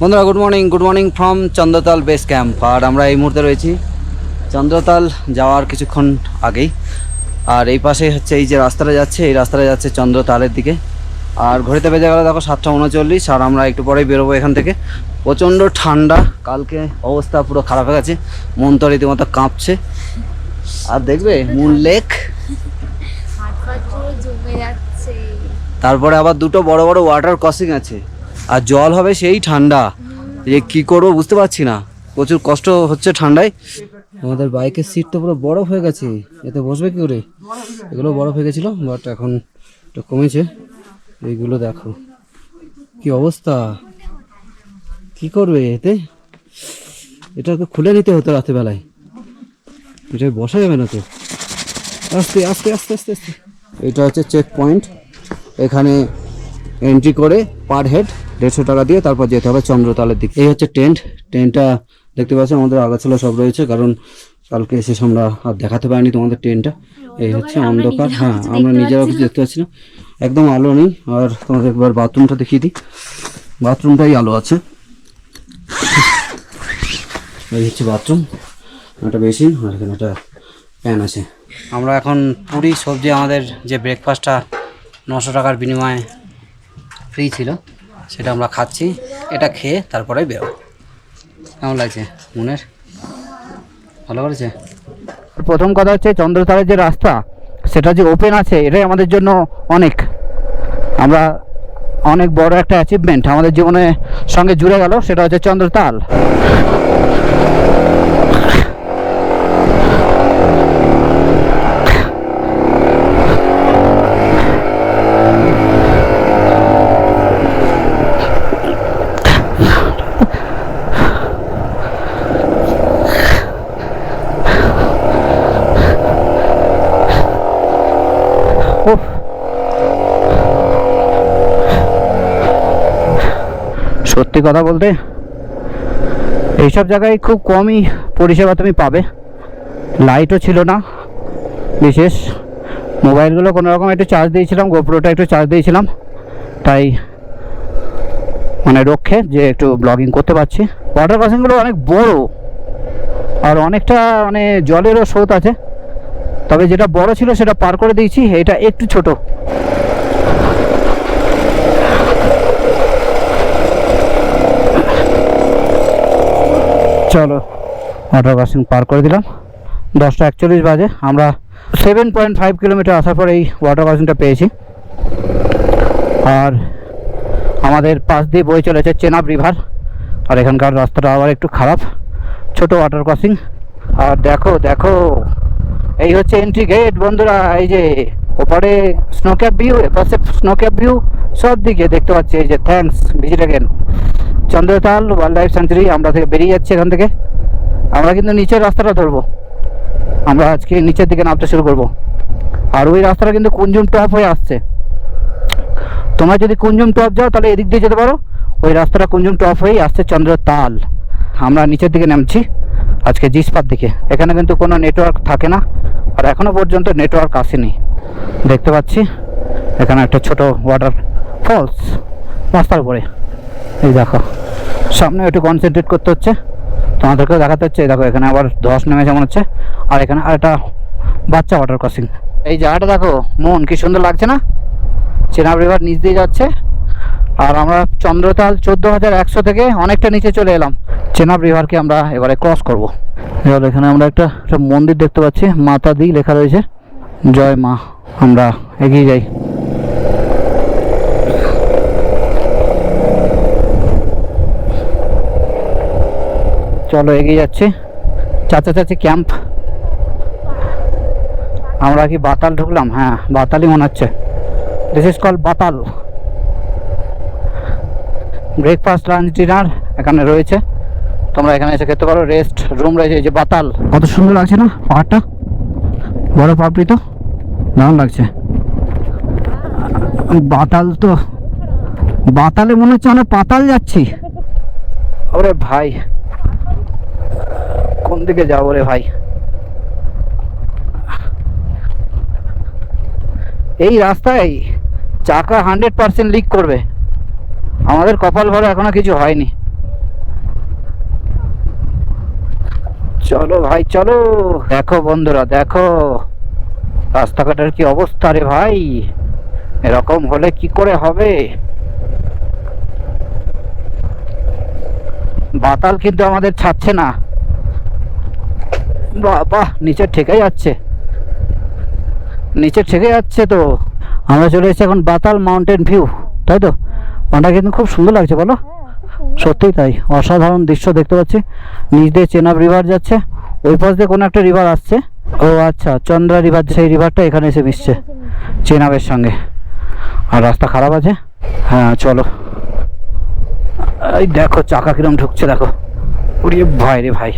বন্ধুরা good morning from Chandratal base camp. আর আমরা এই মুহূর্তে রয়েছি চন্দ্রতাল যাওয়ার কিছুক্ষণ আগেই। আর এই পাশে হচ্ছে এই যে রাস্তাটা যাচ্ছে, এই রাস্তাটা যাচ্ছে চন্দ্রতালের দিকে। আর ঘড়িতে বেজে গেল দেখো 7:39। আর আমরা একটু পরেই বেরোবো এখান থেকে। প্রচণ্ড ঠান্ডা, কালকে অবস্থা পুরো খারাপ হয়ে গেছে, মন তো রীতিমতো কাঁপছে। আর দেখবে মুন লেক, তারপরে আবার দুটো বড় বড় ওয়াটার ক্রসিং আছে। আর জল হবে সেই ঠান্ডা, যে কী করবো বুঝতে পারছি না, প্রচুর কষ্ট হচ্ছে ঠান্ডায়। আমাদের বাইকের সিট তো পুরো বরফ হয়ে গেছে, এতে বসবে কি করে? এগুলো বরফ হয়ে গেছিলো, বাট এখন একটু কমেছে। এইগুলো দেখো কি অবস্থা, কি করবে এতে? এটাকে খুলে নিতে হতো রাতেরবেলায়, এটা বসা যাবে না তো। আস্তে আস্তে আস্তে আস্তে আস্তে। এটা হচ্ছে চেক পয়েন্ট, এখানে এন্ট্রি করে পার হেড 150 টাকা দিয়ে তারপর যেতে হবে চন্দ্রতালের দিকে। এই হচ্ছে টেন্টটা দেখতে পাচ্ছ, আমাদের আগাছালা সব রয়েছে, কারণ কালকে এসে আমরা আর দেখাতে পারিনি তোমাদের টেন্টটা। এই হচ্ছে অন্ধকার, হ্যাঁ আমরা নিজেরাও কিছু দেখতে পাচ্ছি না, একদম আলো নেই। আর তোমাদের একবার বাথরুমটা দেখিয়ে দিই, বাথরুমটাই আলো আছে। এই হচ্ছে বাথরুম, একটা বেসিন, আর এখানে একটা প্যান আছে। আমরা এখন পুরি সবজি, আমাদের যে ব্রেকফাস্টটা 900 টাকার বিনিময়ে ফ্রি ছিল, সেটা আমরা খাচ্ছি। এটা খেয়ে তারপরে বেরোবো। কেমন লাগছে মনের? ভালো করেছে। প্রথম কথা হচ্ছে চন্দ্রতালের যে রাস্তা, সেটা যে ওপেন আছে, এটাই আমাদের জন্য অনেক, আমরা অনেক বড় একটা অ্যাচিভমেন্ট আমাদের জীবনের সঙ্গে জুড়ে গেল, সেটা হচ্ছে চন্দ্রতাল। সত্যি কথা বলতে এইসব জায়গায় খুব কমই পরিষেবা তুমি পাবে। লাইটও ছিল না বিশেষ, মোবাইলগুলো কোনো রকম একটু চার্জ দিয়েছিলাম, গোপ্রোটা একটু চার্জ দিয়েছিলাম, তাই মানে রক্ষে যে একটু ব্লগিং করতে পারছি। ওয়াটার ক্রসিংগুলো অনেক বড় আর অনেকটা মানে জলেরও স্রোত আছে, তবে যেটা বড় ছিল সেটা পার করে দিয়েছি, এটা একটু ছোট। চলো ওয়াটার ক্রসিং পার করে দিলাম। 10:41 বাজে। আমরা 7.5 কিলোমিটার আসার পর এই ওয়াটার ক্রসিংটা পেয়েছি। আর আমাদের পাশ দিয়ে বয়ে চলেছে চেনাব রিভার। আর এখানকার রাস্তাটা আবার একটু খারাপ, ছোট ওয়াটার ক্রসিং। আর দেখো দেখো, এই হচ্ছে এন্ট্রি গেট বন্ধুরা। এই যে ওপারে স্নোক্যাপ ভিউ, এপাশে স্নোক্যাপ ভিউ, সব দিকে দেখতে পাচ্ছি। এই যে thanks visit again Chandratal wild life sanctuary. আমরা থেকে বেরিয়ে যাচ্ছি এখান থেকে। আমরা কিন্তু নিচের রাস্তাটা ধরবো, আমরা আজকে নিচের দিকে নামতে শুরু করব। আর ওই রাস্তাটা কিন্তু কুঞ্জুম টপ হয়ে আসছে। তোমরা যদি কুঞ্জুম টপ যাও তাহলে এদিক দিয়ে যেতে পারো, ওই রাস্তাটা কুঞ্জুম টপ হয়েই আসছে চন্দ্রতাল। আমরা নিচের দিকে নামছি আজকে জিসপার দিকে। এখানে কিন্তু কোনো নেটওয়ার্ক থাকে না, আর এখনো পর্যন্ত নেটওয়ার্ক আসেনি। দেখতে পাচ্ছি এখানে একটা ছোট ওয়াটার ফলস রাস্তার উপরে। এই দেখো সামনে একটু কনসেন্ট্রেট করতে হচ্ছে, তোমাদেরকেও দেখাতে হচ্ছে। দেখো এখানে আবার ধস নেমেছে মনে হচ্ছে। আর এখানে আরেকটা বাচ্চা ওয়াটার ক্রসিং। এই জায়গাটা দেখো মন, কি সুন্দর লাগছে না? চেনাব রিভার নিচ দিয়ে যাচ্ছে, আর আমরা চন্দ্রতাল 14,100 থেকে অনেকটা নিচে চলে এলাম। চেনাব রিভারকে আমরা এবারে ক্রস করবো। এবার এখানে আমরা একটা মন্দির দেখতে পাচ্ছি, মাতা দি লেখা রয়েছে, জয় মা। আমরা এগিয়ে যাই। চলো এগিয়ে যাচ্ছি। চাচা চাচি ক্যাম্প। আমরা কি বাতাল ঢুকলাম? হ্যাঁ বাতালই মনে হচ্ছে। This is call Batal. Breakfast, lunch, dinner এখানে রয়েছে, তোমরা এখানে এসে খেতে পারো। রেস্ট রুম রয়েছে। এই যে বাতাল, কত সুন্দর লাগছে না পাহাড়টা, বড় পাপড়ি তো দারুণ লাগছে। বাতাল তো, বাতালে মনে হচ্ছে আমরা পাতাল যাচ্ছি। ওরে ভাই কোন দিকে যাবো রে ভাই? এই রাস্তায় চাকা 100% লিক করবে। আমাদের কপাল ভরা এখনো কিছু হয়নি। চলো ভাই চলো। দেখো বন্ধুরা দেখো রাস্তাঘাটের কি অবস্থা রে ভাই, এরকম হলে কি করে হবে। বাতাল কিন্তু আমাদের ছাড়ছে না, বাহ নিচে ঠেকে যাচ্ছে, নিচে ঠেকে যাচ্ছে। তো আমরা চলে এসেছি এখন বাতাল মাউন্টেন ভিউ, তাই তো? ওটা কিন্তু খুব সুন্দর লাগছে বলো? সত্যিই তাই, অসাধারণ দৃশ্য দেখতে পাচ্ছি। নিচ দিয়ে চেনাব রিভার যাচ্ছে, ওই পাশ দিয়ে কোনো একটা রিভার আসছে। ও আচ্ছা, চন্দ্রা রিভার, সেই রিভারটা এখানে এসে মিশছে চেনাবের সঙ্গে। আর রাস্তা খারাপ আছে। হ্যাঁ চলো, এই দেখো চাকা কিরম ঢুকছে দেখো, ওরে ভাই রে ভাই।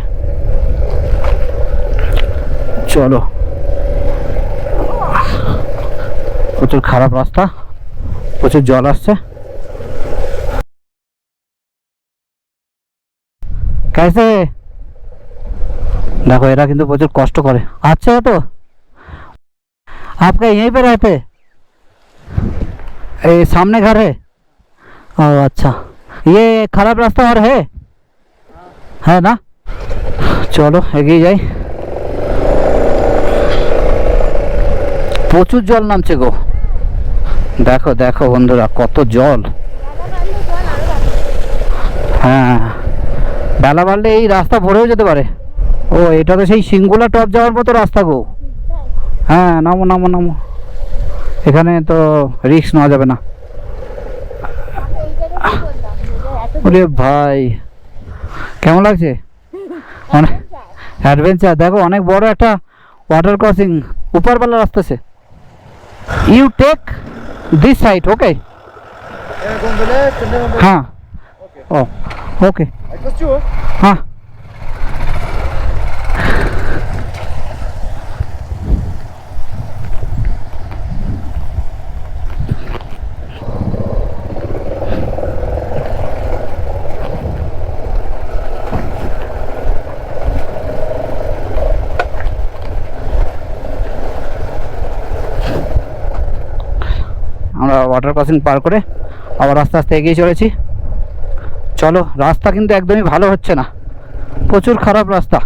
চলো, প্রচুর খারাপ রাস্তা, প্রচুর জল আসছে। कैसे देखो एरा किंतु प्रचुर कष्ट करे। अच्छा तो आपका यहीं पे रहते, ये सामने घर है? ओ अच्छा, ये खराब रास्ता और है ना? चलो एगिए जाए। प्रचुर जल नामছে গো, দেখো দেখো বন্ধুরা কত জল। হ্যাঁ, বেলা বাড়লে এই রাস্তা ভরেও যেতে পারে। ও এটা তো সেই সিঙ্গুলা টপ যাওয়ার মতো রাস্তা গো। হ্যাঁ নামো নামো নামো, এখানে তো রিস্ক নেওয়া যাবে না। ওরে ভাই কেমন লাগছে? অনেক অ্যাডভেঞ্চার। দেখো অনেক বড় একটা ওয়াটার ক্রসিং উপরওয়ালা রাস্তা সে। ইউ টেক দিস সাইড, ওকে? হ্যাঁ ও ওকে হ্যাঁ। আমরা ওয়াটার ক্রসিং পার করে আবার আস্তে আস্তে এগিয়ে চলেছি। চলো, রাস্তা কিন্তু একদমই ভালো হচ্ছে না, প্রচুর খারাপ রাস্তা।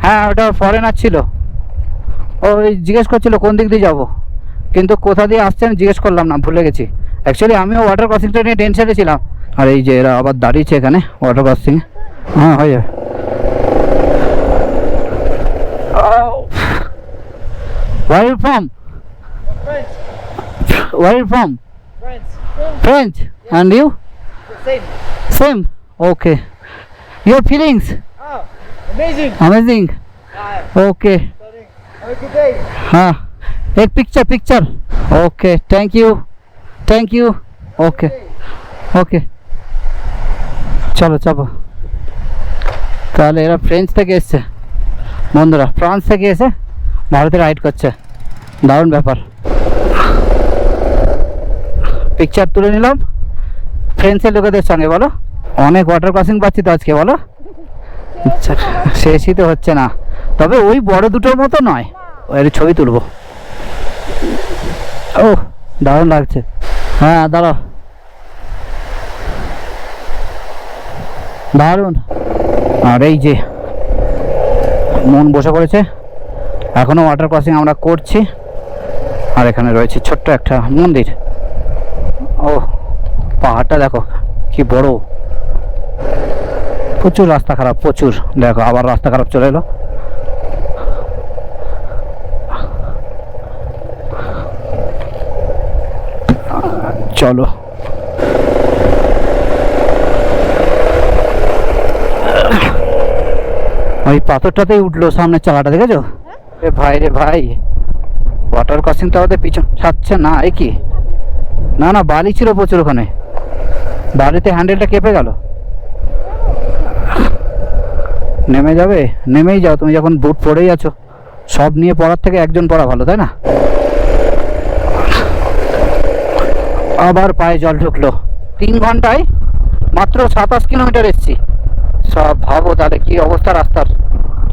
হ্যাঁ ওটা ফরেনার ছিল, ওই জিজ্ঞেস করছিল কোন দিক দিয়ে যাবো, কিন্তু কোথা দিয়ে আসছেন জিজ্ঞেস করলাম না, ভুলে গেছি। অ্যাকচুয়ালি আমিও ওয়াটার ক্রসিংটা নিয়ে টেনশনে ছিলাম। আর এই যে এরা আবার দাঁড়িয়েছে এখানে ওয়াটার ক্রসিং। হ্যাঁ হয়ে যাবে। Where are you from? Where are you from? French. And you? Same. Okay. Your feelings? Amazing. Okay. Have a good day. हाँ, एक picture. Okay, thank you. Okay. চলো চাপো। তাহলে এরা ফ্রেঞ্চ থেকে এসছে বন্ধুরা, ফ্রান্স থেকে এসে ভারতে রাইড করছে, দারুণ ব্যাপার। পিকচার তুলে নিলাম ফ্রেন্সের লোকেদের সঙ্গে। বলো, অনেক ওয়াটার ক্রসিং পাচ্ছি তো আজকে, বলো? শেষই তো হচ্ছে না, তবে ওই বড় দুটোর মতো নয়। এর ছবি তুলবো। ও দারুণ লাগছে। হ্যাঁ দাঁড়াও, দারুণ। আর এই যে মন বসে পড়েছে, এখনো ওয়াটার ক্রসিং আমরা করছি। আর এখানে রয়েছে ছোট্ট একটা মন্দির। ও পাহাড়টা দেখো কি বড়। প্রচুর রাস্তা খারাপ, প্রচুর। দেখো আবার রাস্তা খারাপ চলে এলো। চলো ওই পাথরটাতেই উঠলো সামনের চালাটা, দেখেছো? রে ভাই ওয়াটার ক্রসিং তো আমাদের পিছন ছাড়ছে না। এই কি, না বালি ছিল প্রচুর ওখানে, বালিতে হ্যান্ডেলটা কেঁপে গেল। নেমে যাবে, নেমেই যাও। তুমি যখন বুট পরেই আছো, সব নিয়ে পড়ার থেকে একজন পড়া ভালো, তাই না? আবার পায়ে জল ঢুকলো। 3 ঘন্টায় মাত্র 27 কিলোমিটার এসছি। সব ভাবো তাহলে কি অবস্থা রাস্তার।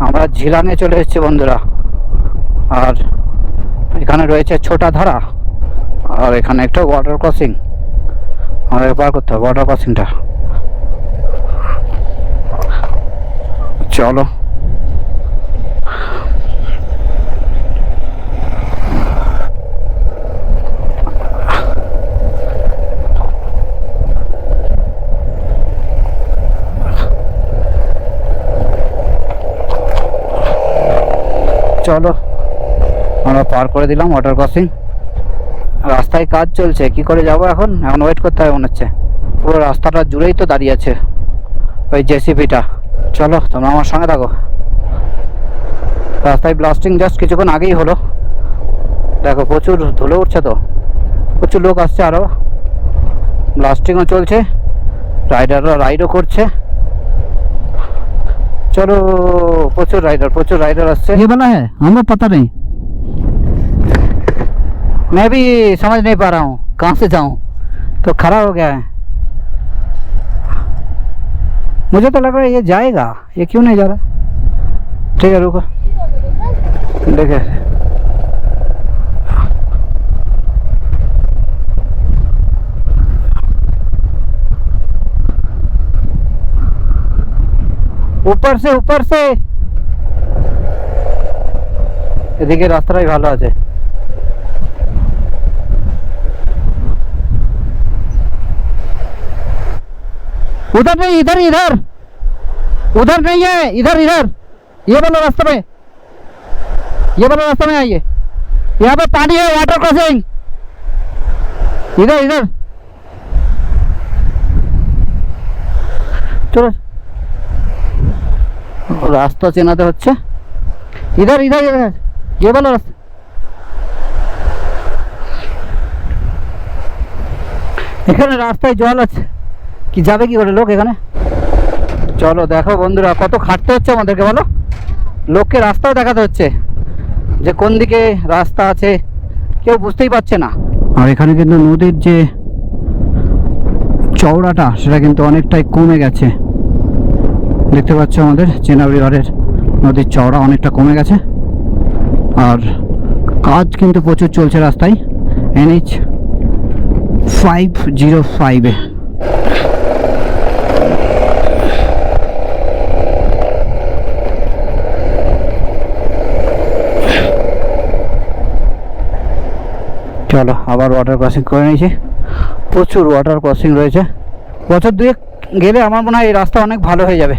আমরা ঝিলাঙে চলে এসেছি বন্ধুরা। আর এখানে রয়েছে ছোটা ধারা, আর এখানে একটা ওয়াটার ক্রসিং আমাদের পার করতে হবে, ওয়াটার ক্রসিংটা। চলো চলো আমরা পার করে দিলাম ওয়াটার ক্রসিং। রাস্তায় কাজ চলছে, কি করে যাব এখন? এখন ওয়েট করতে হবে মনে হচ্ছে। পুরো রাস্তাটা জুড়েই তো দাঁড়িয়ে আছে ওই জেসিবিটা। চলো তোমরা আমার সঙ্গে থাকো। রাস্তায় ব্লাস্টিং জাস্ট কিছুক্ষণ আগেই হলো। দেখো প্রচুর ধুলো উঠছে, তো প্রচুর লোক আসছে, আরও ব্লাস্টিংও চলছে, রাইডাররা রাইডও করছে। चलो प्रचुर राइडर আসছে। ये वाला है हमें पता नहीं, मैं भी समझ नहीं पा रहा हूँ कहाँ से जाऊँ, तो खड़ा हो गया है। मुझे तो लग रहा है ये जाएगा, ये क्यों नहीं जा रहा? ठीक है रुको देखे। ऊपर से এদিকে রাস্তাটাই ভালো আছে। उधर नहीं, इधर इधर उधर नहीं है, इधर इधर ये वाला रास्ता में, ये वाला रास्ता में आइए। यहाँ पे पानी है, वाटर क्रॉसिंग इधर इधर। चलो রাস্তা চেনাতে হচ্ছে। इधर इधर इधर ये वाला रास्ता। এখানে রাস্তায় জল আছে, কি যাবে কি করে লোক এখানে? চলো দেখো বন্ধুরা কত খাটতে হচ্ছে আমাদেরকে, বলো। লোককে রাস্তাও দেখাতে হচ্ছে যে কোন দিকে রাস্তা আছে, কেউ বুঝতেই পারছে না। আর এখানে কিন্তু নদীর যে চওড়াটা সেটা কিন্তু অনেকটাই কমে গেছে। দেখতে পাচ্ছ আমাদের চেনাব রিভারের নদীর চওড়া অনেকটা কমে গেছে। আর কাজ কিন্তু প্রচুর চলছে রাস্তায় NH 505-এ। চলো আবার ওয়াটার ক্রসিং করে নিয়েছি, প্রচুর ওয়াটার ক্রসিং রয়েছে। বছর দুয়েক গেলে আমার মনে হয় এই রাস্তা অনেক ভালো হয়ে যাবে,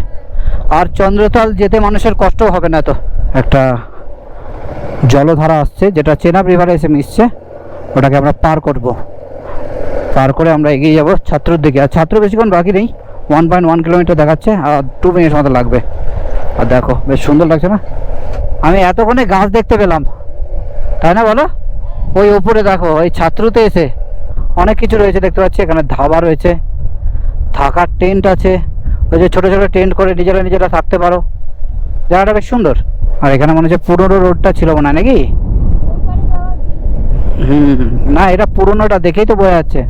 আর চন্দ্রতাল যেতে মানুষের কষ্ট হবে না। তো একটা জলধারা আসছে যেটা চেনাব রিভারে এসে মিশছে, ওটাকে আমরা পার করব। পার করে আমরা এগিয়ে যাব ছাত্রর দিকে। আর ছাত্র বেশিক্ষণ বাকি নেই, 1.1 কিলোমিটার দেখাচ্ছে, আর 2 মিনিট মতো লাগবে। আর দেখো বেশ সুন্দর লাগছে না? আমি এতক্ষণে গাছ দেখতে পেলাম, তাই না বলো? ওই উপরে দেখো, ওই ছাত্রতে এসে অনেক কিছু রয়েছে দেখতে পাচ্ছি। এখানে ধাবা রয়েছে, থাকার টেন্ট আছে, ওই যে ছোটো ছোটো টেন্ট করে নিজেরা থাকতে পারো। জায়গাটা বেশ সুন্দর। আর এখানে মনে হচ্ছে পুরোনো রোডটা ছিল মনে হয় নাকি? না এটা পুরোনোটা দেখেই তো বোঝা যাচ্ছে।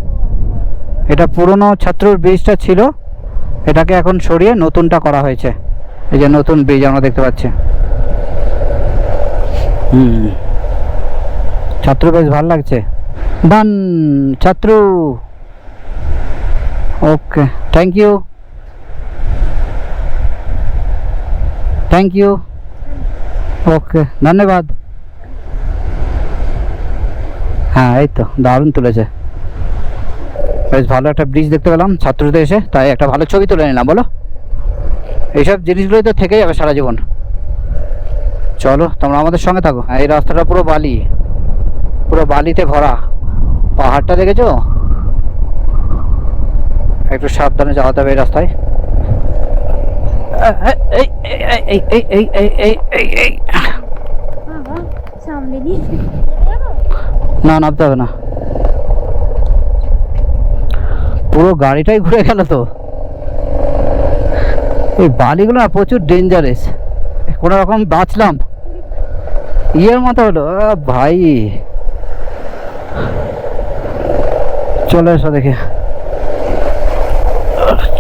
এটা পুরোনো ছাত্রর ব্রিজটা ছিল, এটাকে এখন সরিয়ে নতুনটা করা হয়েছে। এই যে নতুন ব্রিজ আমরা দেখতে পাচ্ছি। ছাত্র বেশ ভালো লাগছে। ডান ছাত্র, ओके थैंक यू ओके धन्यवाद। हाँ এই তো দারুণ তুলেছে, বেশ ভালো একটা ব্রিজ দেখতে পেলাম ছাত্রদের এসে, তাই একটা ভালো ছবি তুলে নিলাম। বলো এইসব জিনিসগুলোই তো থেকে যাবে সারা জীবন। চলো তোমরা আমাদের সঙ্গে থাকো। এই রাস্তাটা পুরো বালি, পুরো বালিতে ভরা। পাহাড়টা দেখেছো? একটু সাবধানে যাওয়াতে হবে এই রাস্তায়। না নামতে হবে না, পুরো গাড়িটাই ঘুরে গেল তো। এই বালিগুলো না প্রচুর ডেঞ্জারাস, কোনো রকম বাঁচলাম। ইয়ের মতো হলো ভাই। চলে এসো দেখে,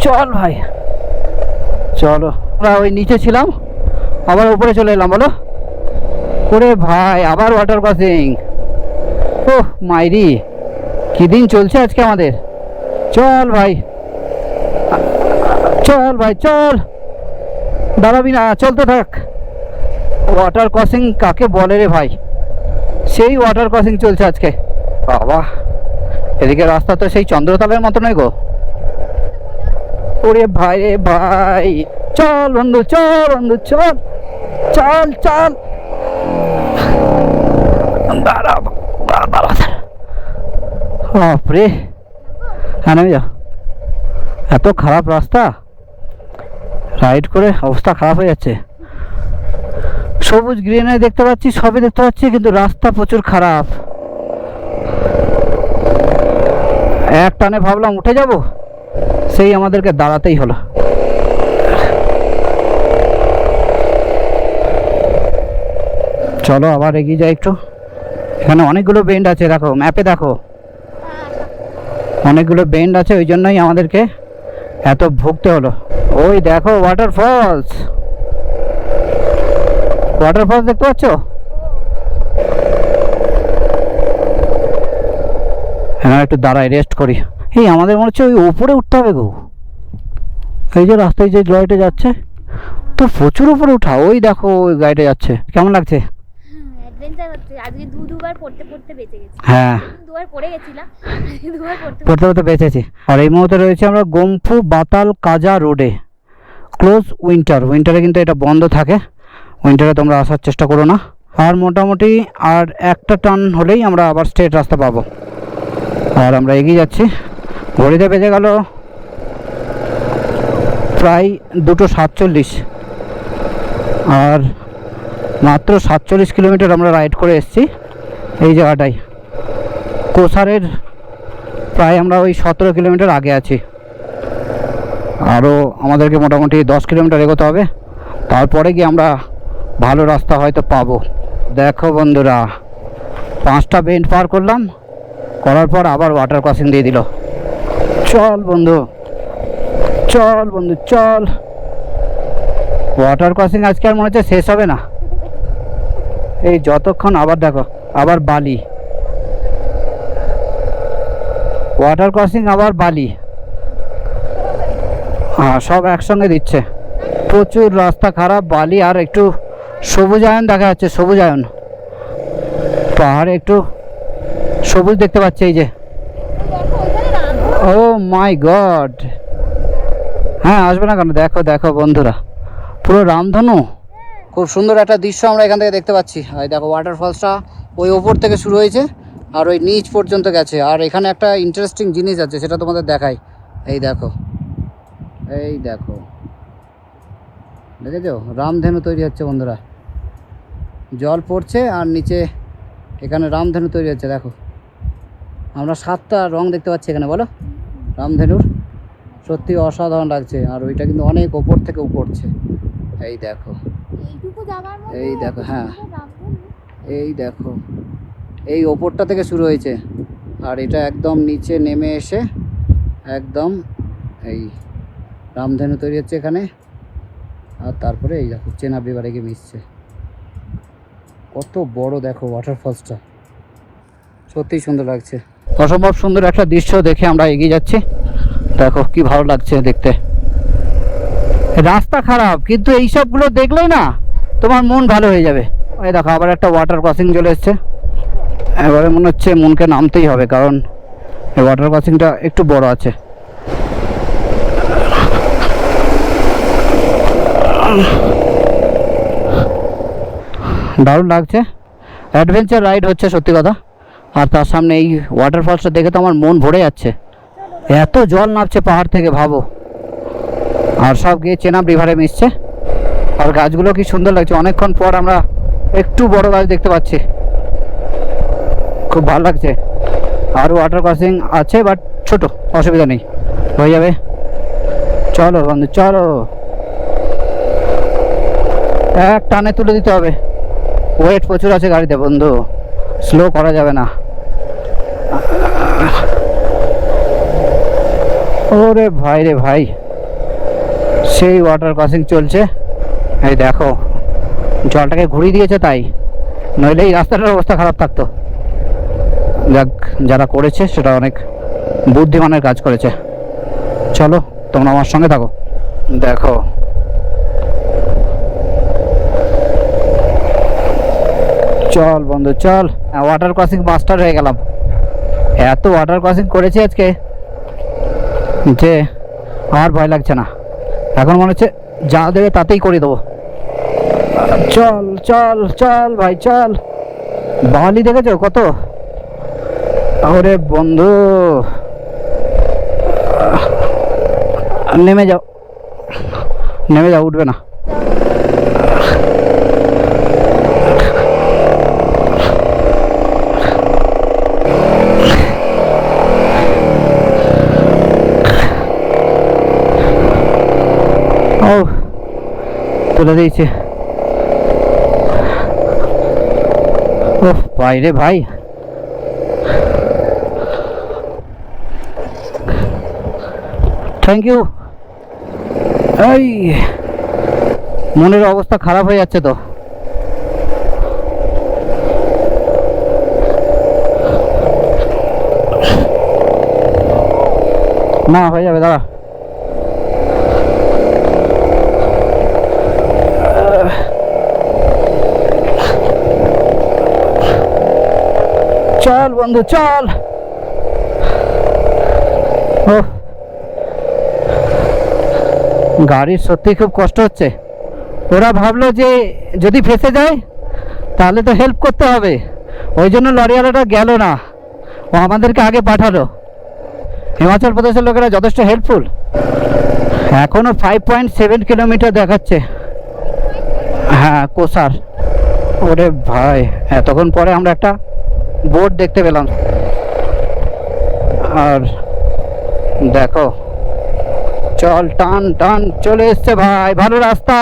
চল ভাই চলো। আমরা ওই নিচে ছিলাম, আবার উপরে চলে এলাম। বলো ওরে ভাই আবার ওয়াটার ক্রসিং। ওহ মাইরি, কি দিন চলছে আজকে আমাদের। চল ভাই চল, দাঁড়াবি না, চলতে থাক। ওয়াটার ক্রসিং কাকে বলে রে ভাই, সেই ওয়াটার ক্রসিং চলছে আজকে। বাবা এদিকে রাস্তা তো সেই চন্দ্রতালের মতো নয় গো। ওরে ভাই রে ভাই, চল বন্ধু চল, বাপরে, হ্যাঁ নেমে যাও। এত খারাপ রাস্তা, রাইড করে অবস্থা খারাপ হয়ে যাচ্ছে। সবুজ গ্রিনারি দেখতে পাচ্ছি, সবই দেখতে পাচ্ছি, কিন্তু রাস্তা প্রচুর খারাপ। এক টানে ভাবলাম উঠে যাব, সেই আমাদেরকে দাঁড়াতেই হলো। চলো আবার এগিয়ে যাই একটু। এখানে অনেকগুলো বেন্ড আছে, দেখো ম্যাপে দেখো অনেকগুলো বেন্ড আছে, ওই জন্যই আমাদেরকে এত ভুগতে হলো। ওই দেখো ওয়াটারফলস, ওয়াটারফলস দেখতে পাচ্ছ? হ্যাঁ একটু দাঁড়াই, রেস্ট করি। এই আমাদের মনে হচ্ছে ওই উপরে উঠতে হবে গো। এই যে রাস্তায় যে গাড়িটা যাচ্ছে তো প্রচুর উপরে উঠা। ওই দেখো ওই গাড়িটা যাচ্ছে, কেমন লাগছে? অ্যাডভেঞ্চার হচ্ছে আজকে। দুবার পড়তে পড়তে বেঁচে গেছি। হ্যাঁ, দুবার পড়ে গেছিলাম, দুবার পড়তে পড়তে বেঁচেছি। আর এই মুহূর্তে রয়েছে আমরা গোমফু বাতাল কাজা রোডে, ক্লোজ উইন্টারে কিন্তু এটা বন্ধ থাকে। উইন্টারে তোমরা আসার চেষ্টা করো না। আর মোটামুটি আর একটা টার্ন হলেই আমরা আবার স্ট্রেট রাস্তা পাবো। আর আমরা এগিয়ে যাচ্ছি। ঘড়িতে বেজে গেল প্রায় 2:47, আর মাত্র 47 কিলোমিটার আমরা রাইড করে এসেছি এই জায়গাটায়। কোসারের প্রায় আমরা ওই 17 কিলোমিটার আগে আছি। আরও আমাদেরকে মোটামুটি 10 কিলোমিটার এগোতে হবে, তারপরে গিয়ে আমরা ভালো রাস্তা হয়তো পাবো। দেখো বন্ধুরা, 5টা বেন্ড পার করলাম, করার পর আবার ওয়াটার ক্রসিং দিয়ে দিল। চল বন্ধু চল, বন্ধু চল। ওয়াটার ক্রসিং আজকে আর মনে হচ্ছে শেষ হবে না। এই যতক্ষণ, আবার দেখো আবার বালি, ওয়াটার ক্রসিং আবার বালি, হ্যাঁ সব একসঙ্গে দিচ্ছে। প্রচুর রাস্তা খারাপ, বালি আর একটু সবুজায়ন দেখা যাচ্ছে, সবুজায়ন পাহাড়ে একটু সবুজ দেখতে পাচ্ছি। এই যে ও মাই গড, হ্যাঁ আসবে না কেন? দেখো দেখো বন্ধুরা, পুরো রামধনু। খুব সুন্দর একটা দৃশ্য আমরা এখান থেকে দেখতে পাচ্ছি। আর দেখো ওয়াটারফলসটা ওই ওপর থেকে শুরু হয়েছে আর ওই নিচ পর্যন্ত গেছে। আর এখানে একটা ইন্টারেস্টিং জিনিস আছে, সেটা তোমাদের দেখাই। এই দেখো, এই দেখো, দেখেছো রামধেনু তৈরি হচ্ছে বন্ধুরা। জল পড়ছে আর নিচে এখানে রামধেনু তৈরি হচ্ছে। দেখো আমরা 7টা রং দেখতে পাচ্ছি এখানে, বলো রামধেনুর। সত্যি অসাধারণ লাগছে। আর ওইটা কিন্তু অনেক ওপর থেকে উপড়ছে। এই দেখো, এই দেখো, হ্যাঁ এই দেখো, এই ওপরটা থেকে শুরু হয়েছে আর এটা একদম নিচে নেমে এসে একদম এই রামধেনু তৈরি হচ্ছে এখানে। আর তারপরে এই দেখো চেনাব রিভারে গিয়ে মিশছে। কত বড় দেখো ওয়াটারফলসটা, সত্যিই সুন্দর লাগছে। অসম্ভব সুন্দর একটা দৃশ্য দেখে আমরা এগিয়ে যাচ্ছি। দেখো কি ভালো লাগছে দেখতে। রাস্তা খারাপ কিন্তু এইসবগুলো দেখলেই না তোমার মন ভালো হয়ে যাবে। এই দেখো আবার একটা ওয়াটার ক্রসিং চলে এসছে। এবারে মনে হচ্ছে মনকে নামতেই হবে, কারণ এই ওয়াটার ক্রসিংটা একটু বড় আছে। দারুণ লাগছে, অ্যাডভেঞ্চার রাইড হচ্ছে সত্যি কথা। আর তার সামনে এই ওয়াটারফলসটা দেখে তো আমার মন ভরে যাচ্ছে। এত জল নামছে পাহাড় থেকে, ভাবো। আর সব গিয়ে চেনাব রিভারে মিশছে। আর গাছগুলো কি সুন্দর লাগছে। অনেকক্ষণ পর আমরা একটু বড় গাছ দেখতে পাচ্ছি, খুব ভালো লাগছে। আর ওয়াটার ক্রসিং আছে বাট ছোট, অসুবিধা নেই, হয়ে যাবে। চলো বন্ধু চলো, এক টানে তুলে দিতে হবে। ওয়েট প্রচুর আছে গাড়িতে বন্ধু, স্লো করা যাবে না। ওরে ভাই রে ভাই, সেই ওয়াটার ক্রসিং চলছে। এই দেখো জলটাকে ঘুরিয়ে দিয়েছে, তাই নইলে এই রাস্তাটার অবস্থা খারাপ থাকতো। যাক, যারা করেছে সেটা অনেক বুদ্ধিমানের কাজ করেছে। চলো তোমরা আমার সঙ্গে থাকো। দেখো চল বন্ধু চল, ওয়াটার ক্রসিং মাস্টার হয়ে গেলাম। এত ওয়াটার ক্রসিং করেছি আজকে যে আর ভয় লাগছে না। এখন মনে হচ্ছে যা দেবে তাতেই করে দেবো। চল চল চল ভাই চল, বালি দেখেছো কত? ওরে বন্ধু নেমে যাও, নেমে যাও, উঠবে না। ও তুলে দিয়েছে। ও বাইরে ভাই, থ্যাংক ইউ। এই মনের অবস্থা খারাপ হয়ে যাচ্ছে তো। না হয়ে যাবে, দাঁড়া। চল বন্ধু চল। ও গাড়ির সত্যি খুব কষ্ট হচ্ছে। ওরা ভাবলো যে যদি ফেসে যায় তাহলে তো হেল্প করতে হবে, ওই জন্য লরিওয়ালাটা গেল না, ও আমাদেরকে আগে পাঠালো। হিমাচল প্রদেশের লোকেরা যথেষ্ট হেল্পফুল। এখনো 5.7 কিলোমিটার দেখাচ্ছে। হ্যাঁ কোসার। ওরে ভাই এতক্ষণ পরে আমরা একটা বোর্ড দেখতে পেলাম। আর দেখো চল টান টান চলে এসছে ভাই, ভালো রাস্তা।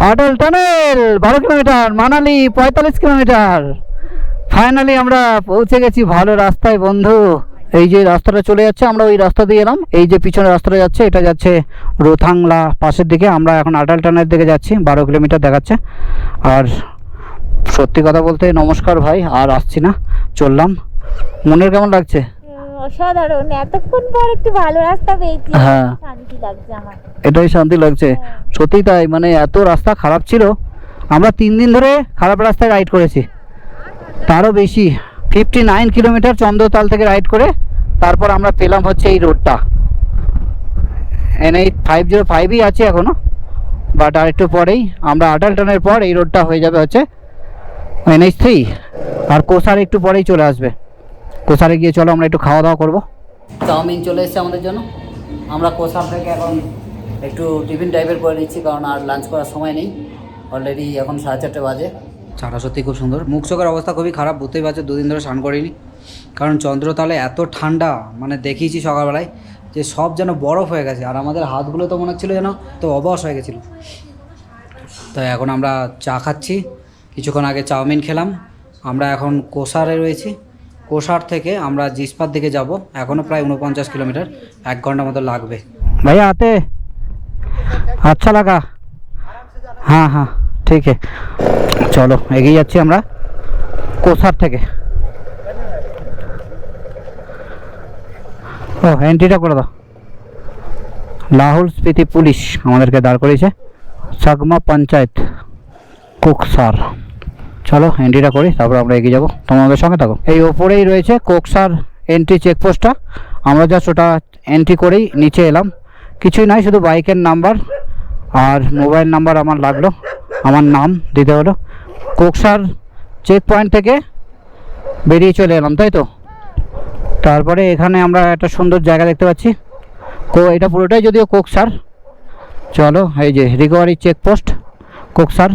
Atal tunnel 12 kilometre, Manali 45 kilometre. Finally আমরা পৌঁছে গেছি ভালো রাস্তায় বন্ধু। এই যে রাস্তাটা চলে যাচ্ছে, আমরা ওই রাস্তা দিয়ে এলাম। এই যে পিছনে রাস্তাটা যাচ্ছে, এটা যাচ্ছে রোথাংলা পাশের দিকে। আমরা এখন আটাল টানের দিকে যাচ্ছি, 12 কিলোমিটার দেখাচ্ছে। আর সত্যি কথা বলতে নমস্কার ভাই, আর আসছি না, চললাম। মনের কেমন লাগছে? অসাধারণ, এতক্ষণ পর একটু ভালো রাস্তা পেয়েছি। হ্যাঁ শান্তি লাগছে আমার, এটাই শান্তি লাগছে। সত্যি তাই, মানে এত রাস্তা খারাপ ছিল। আমরা 3 দিন ধরে খারাপ রাস্তায় রাইড করেছি, তারও বেশি। 59 কিলোমিটার চন্দ্রতাল থেকে রাইড করে তারপর আমরা পেলাম হচ্ছে এই রোডটা। NH 505ই আছে এখনো, বাট আর একটু পরেই আমরা আটাল টানের পর এই রোডটা হয়ে যাবে হচ্ছে NH 3। আর কোসার একটু পরেই চলে আসবে। কোসারে গিয়ে চলো আমরা একটু খাওয়া দাওয়া করবো। চাউমিন চলে এসছে আমাদের জন্য। আমরা কোসার থেকে এখন একটু টিফিন টাইপের করে নিচ্ছি, কারণ আর লাঞ্চ করার সময় নেই। অলরেডি এখন 4:30 বাজে। চাটা সত্যি খুব সুন্দর। মুখ চোখের অবস্থা খুবই খারাপ, বুঝতেই পারছো, 2 দিন ধরে স্নান করিনি। কারণ চন্দ্রতালে এত ঠান্ডা, মানে দেখিয়েছি সকালবেলায় যে সব যেন বরফ হয়ে গেছে। আর আমাদের হাতগুলো তো মনে হচ্ছিলো যেন তো অবশ হয়ে গেছিলো। তো এখন আমরা চা খাচ্ছি, কিছুক্ষণ আগে চাউমিন খেলাম। আমরা এখন কোসারে রয়েছি। কোসার থেকে আমরা জিসপার দিকে যাব, এখনও প্রায় 49 কিলোমিটার, 1 ঘন্টা মতো লাগবে। ভাইয়া আতে আচ্ছা লাগা। হ্যাঁ হ্যাঁ ঠিক আছে, চলো এগিয়ে যাচ্ছি আমরা কোসার থেকে। ও এন্ট্রিটা করে দাও। লাহুল স্পিতি পুলিশ আমাদেরকে দাঁড় করিয়েছে, সাগমা পঞ্চায়েত কোকসার। চলো এন্ট্রিটা করি, তারপর আমরা এগিয়ে যাবো, তোমাদের সঙ্গে থাকো। এই ওপরেই রয়েছে কোকসার এন্ট্রি চেকপোস্টটা। আমরা জাস্ট ওটা এন্ট্রি করেই নিচে এলাম। কিছুই নাই, শুধু বাইকের নাম্বার আর মোবাইল নাম্বার আমার লাগলো, আমার নাম দিতে হলো। কোকসার চেক পয়েন্ট থেকে বেরিয়ে চলে এলাম, তাই তো। তারপরে এখানে আমরা একটা সুন্দর জায়গা দেখতে পাচ্ছি। এটা পুরোটাই যদিও কোকসার। চলো এই যে রিকভারি চেকপোস্ট কোকসার,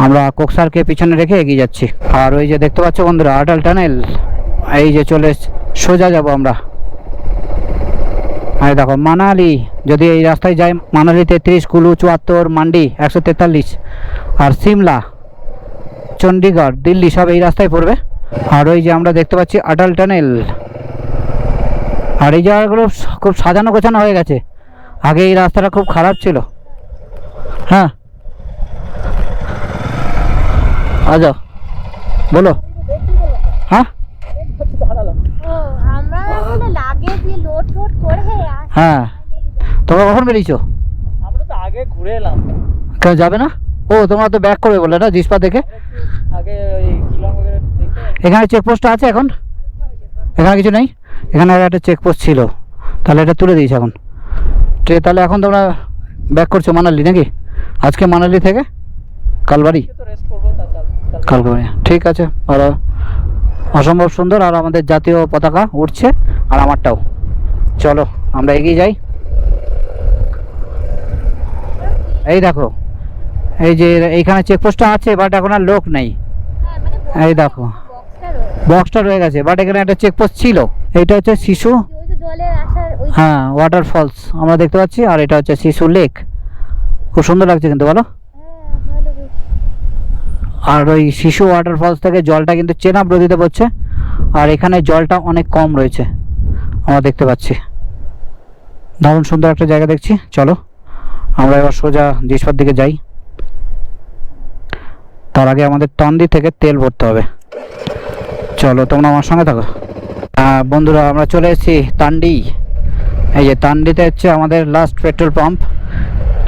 আমরা কোকসারকে পিছনে রেখে এগিয়ে যাচ্ছি। আর ওই যে দেখতে পাচ্ছ বন্ধুরা আটাল টানেল, এই যে চলে সোজা যাব আমরা। আর দেখো মানালি, যদি এই রাস্তায় যাই মানালি 33, কুলু 74, মান্ডি 143, আর সিমলা, চণ্ডীগড়, দিল্লি সব এই রাস্তায় পড়বে। আর ওই যে আমরা দেখতে পাচ্ছি আটাল টানেল। আর এই জায়গাগুলো খুব সাজানো গোছানো হয়ে গেছে, আগে এই রাস্তাটা খুব খারাপ ছিল। হ্যাঁ আচ্ছা বলো। হ্যাঁ হ্যাঁ তোমরা কখন বেরিয়েছো? আমরা তো আগে ঘুরে এলাম। কেন যাবে না? ও তোমরা তো ব্যাক করবে বললে না জিসপা দেখে। আগে ওই কিলোমিটার দেখে এখানে চেকপোস্ট আছে এখন? এখানে কিছু নেই, এখানে একটা চেকপোস্ট ছিল, তাহলে এটা তুলে দিয়েছে এখন। রাত্রে তাহলে এখন তোমরা ব্যাক করছো মানালি নাকি? আজকে মানালি থেকে কালবাড়ি, তো রেস্ট করবো তার কালবাড়ি। ঠিক আছে। আর অসম্ভব সুন্দর, আর আমাদের জাতীয় পতাকা উঠছে, আর আমারটাও। চলো আমরা এগিয়ে যাই। এই দেখো, এই যে এইখানে চেকপোস্টটা আছে, বাট এখন আর লোক নেই। হ্যাঁ, মানে এই দেখো বক্সটা রয়েছে। বক্সটা রয়ে গেছে, বাট এখানে একটা চেকপোস্ট ছিল। এইটা হচ্ছে শিশু, ওই যে জলের আসার ওই হ্যাঁ ওয়াটার ফলস আমরা দেখতে পাচ্ছি, আর এটা হচ্ছে শিশু লেক। খুব সুন্দর লাগছে কিন্তু, বলো? হ্যাঁ, ভালো বেশ। আর ওই শিশু ওয়াটার ফলস থেকে জলটা কিন্তু চেনাব নদীতে পড়ছে, আর এখানে জলটা অনেক কম রয়েছে আমরা দেখতে পাচ্ছি। দারুণ সুন্দর একটা জায়গা দেখছি। চলো আমরা এবার সোজা জিসপার দিকে যাই। তার আগে আমাদের তান্দি থেকে তেল ভরতে হবে। চলো তোমরা আমার সঙ্গে থাকো। বন্ধুরা আমরা চলে এসেছি তান্ডি। এই যে তান্ডিতে হচ্ছে আমাদের লাস্ট পেট্রোল পাম্প।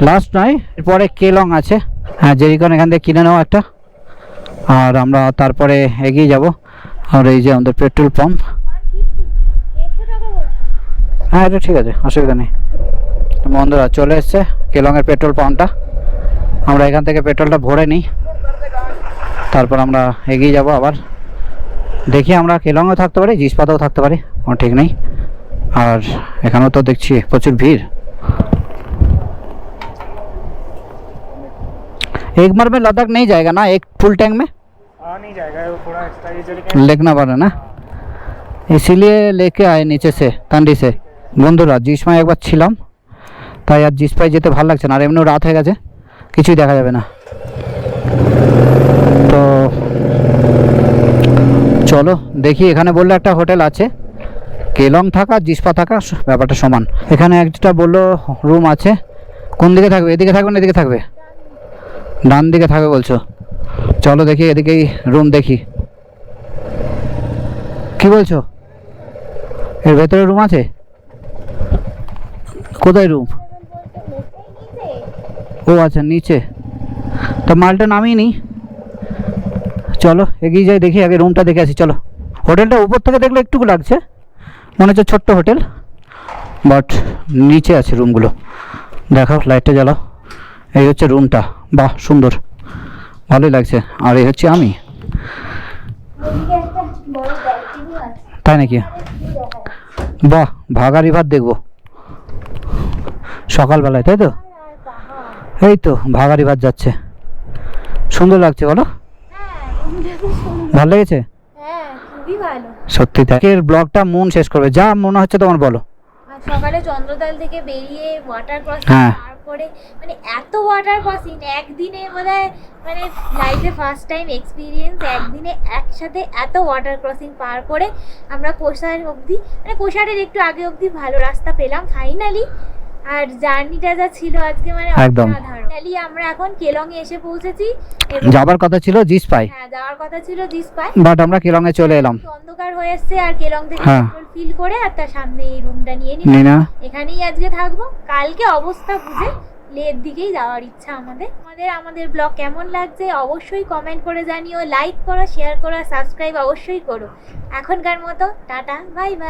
লাস্ট নয়, এরপরে কেলং আছে। হ্যাঁ, জেরিকন এখান থেকে কিনে নেওয়া একটা, আর আমরা তারপরে এগিয়ে যাব। আর এই যে আমাদের পেট্রোল পাম্প। 150 টাকা বল। হ্যাঁ এটা ঠিক আছে, অসুবিধা নেই। বন্ধুরা চলে এসছে কেলংয়ের পেট্রোল পাম্পটা। আমরা এখান থেকে পেট্রোলটা ভরে নিই, তারপর আমরা এগিয়ে যাব। আবার দেখি আমরা কেলংয়েও থাকতে পারি, জিসপাতেও থাকতে পারি, কোনো ঠিক নেই। আর এখানেও তো দেখছি প্রচুর ভিড়। एक बार में लद्दाख नहीं जाएगा ना, एक फुल टैंक में नहीं जाएगा वो, थोड़ा एक्स्ट्रा ये लेना पड़ा ना, इसीलिए लेके आए नीचे से तांडी से। বন্ধুরা জিসমায় একবার ছিলাম, তাই আর জিসপায় যেতে ভালো লাগছে না, আর এমনিও রাত হয়ে গেছে, কিছুই দেখা যাবে না। তো চলো দেখি, এখানে বললো একটা হোটেল আছে, কেলং থাকা জিসপা থাকা ব্যাপারটা সমান। এখানে একটা বললো রুম আছে। কোন দিকে থাকবে? এদিকে থাকবে না এদিকে থাকবে? ডান দিকে থাকবে বলছো? চলো দেখি, এদিকেই রুম দেখি। কি বলছো? এর ভেতরে রুম আছে? কোথায় রুম? ও আচ্ছা নিচে, তো মালটা নামিয়ে নি। চলো এগিয়ে যাই, দেখি আগে রুমটা দেখে আসি। চলো। হোটেলটা উপর থেকে দেখলে একটুকু লাগছে, মনে হচ্ছে ছোট্ট হোটেল, বাট নিচে আছে রুমগুলো। দেখো লাইটটা জ্বালাও। এই হচ্ছে রুমটা, বাহ সুন্দর, ভালোই লাগছে। আর এই হচ্ছে আমি। ওদিকে একটা বড় ব্যালকনি আছে। তাই নাকি? বাহ, ভাগা রিভার দেখবো সকালবেলায়, তাই তো? আর পাহাড়। এই তো ভাগা রিভার যাচ্ছে, সুন্দর লাগছে বলো? হ্যাঁ, রুমটা খুব সুন্দর। ভালো লেগেছে? হ্যাঁ, খুবই ভালো। সত্যি তাই। এর ব্লগটা মন শেষ করবে, যা মনে হচ্ছে তোমার বলো। আর সকালে চন্দ্রতাল থেকে বেরিয়ে ওয়াটার ক্রসিং হ্যাঁ। পার করে, মানে এত ওয়াটার ক্রসিং একদিনে বোধহয়, মানে লাইফে ফার্স্ট টাইম এক্সপিরিয়েন্স, একদিনে একসাথে এত ওয়াটার ক্রসিং পার করে আমরা কোষার অবধি, মানে কোষারের একটু আগে অবধি ভালো রাস্তা পেলাম ফাইনালি। আর জার্নিটা যা ছিল আজকে, মানে একদম। ফাইনালি আমরা এখন কেলং এ এসে পৌঁছেছি। এবং যাবার কথা ছিল জিসপাই, হ্যাঁ, যাওয়ার কথা ছিল জিসপাই, বাট আমরা কেলং এ চলে এলাম। অন্ধকার হয়ে এসছে। আর কেলং থেকে হ্যাঁ। পেট্রোল ফিল করে আর তার সামনে এই রুমটা নিয়ে নিই। নিনা, এখানেই আজকে থাকবো, কালকে অবস্থা বুঝে লের দিকেই যাওয়ার ইচ্ছা আমাদের। আমাদের ব্লগ কেমন লাগছে অবশ্যই কমেন্ট করে জানিও, লাইক করো, শেয়ার করো, সাবস্ক্রাইব অবশ্যই করো। এখনকার মতো টাটা, বাই বাই।